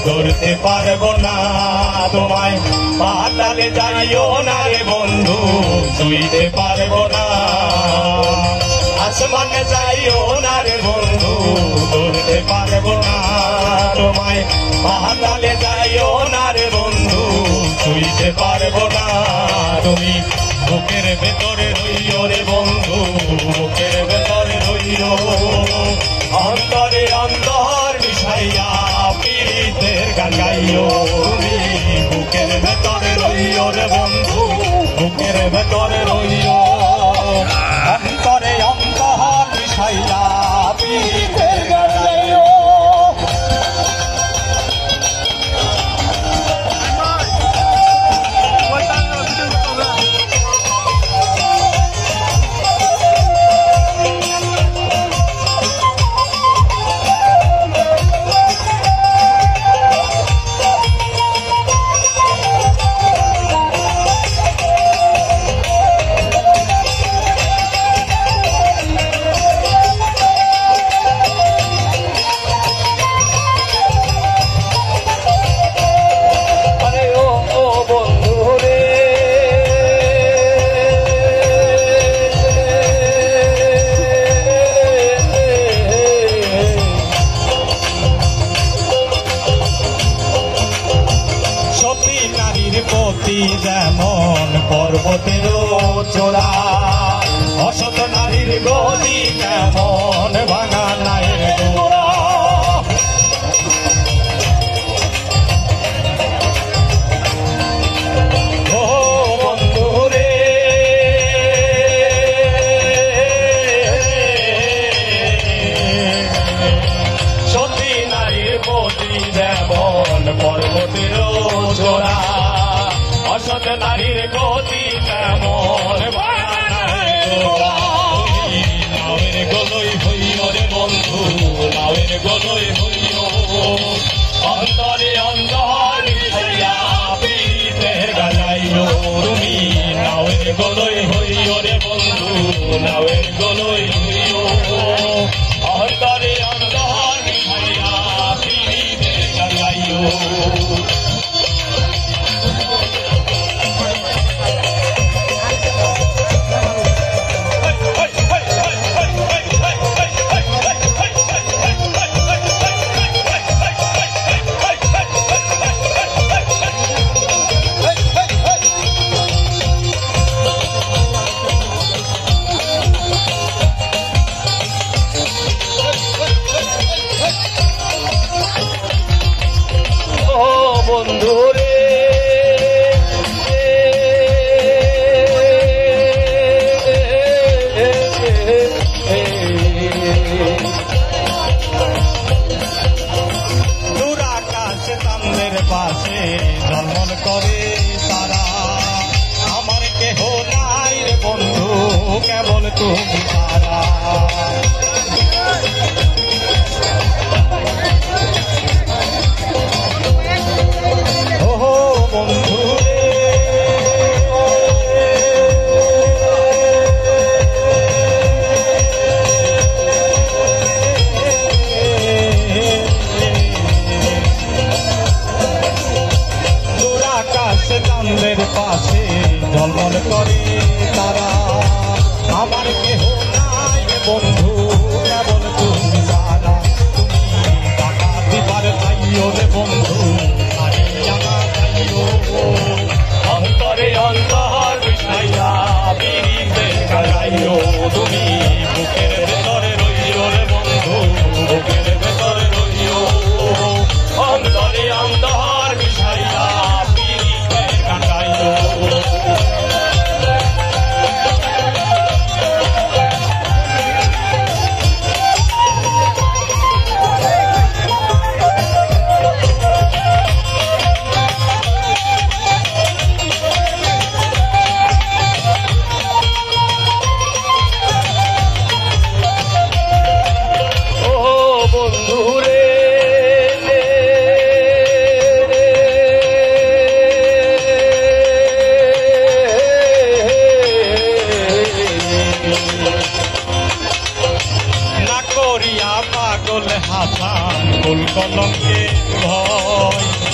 ধরতে পারবো না তোমায়, পাতালে যাইও না রে বন্ধু ছুঁইতে পারবো না, আসমানে যাইও না রে বন্ধু ধরতে পারবো না তোমায়, পাতালে যাইও না রে বন্ধু ছুঁইতে পারবো না। তুমি বুকের ভেতরে রইও রে বন্ধু, বুকের ভেতরে রইও, অন্তরে অন্তর মিশাইয়া পীড়িতের গান গাইও। তুমি বুকের ভেতরে রইও রে বন্ধু, বুকের ভেতরে রইও, অন্তরে অন্তর মিশাইয়া পীড়িতের গান গাইও। যেমন পর্বতের চোরা, অসত নারীর গতি তেমন ভাঙা নায়ের গোড়া। ও বন্ধু রে সতী নারীর গতি যেমন পর্বতের চোরা, অসত নারীর গতি তেমন নাওয়ের গলই হইও রে বন্ধু, নাওয়ের গলই হইও, অন্তরে অন্তর মিশাইয়া পীড়িতের গান গাইও। তুমি নাওয়ের গলই হইও রে বন্ধু, নাওয়ের গলই হইও, অন্তরে অন্তর মিশাইয়া পীড়িতের গান গাইও। বন্ধু রে দূর আকাশ চাঁদের পাশে জন্মন করে তারা, আমার কেহ নাই রে বন্ধু কেবল তুমি তারা। চাঁদের পাশে জলমল করে তারা, আমার কেহ নাই বন্ধু কেবল তুমি তারা। তুমি টাকা দিবার চাইও রে বন্ধু, নারী জানা চাইও, অন্তরে অন্তর মিশাইয়া পীড়িতের গান গাইও। তুমি বুকের ভেতরে রইও রে বন্ধু, বুকের ভেতরে রইও, অন্তরে অন্তর মিশাইয়া পীড়িতের গান গাইও। পাগল হাসান কুল কলঙ্কে ভয়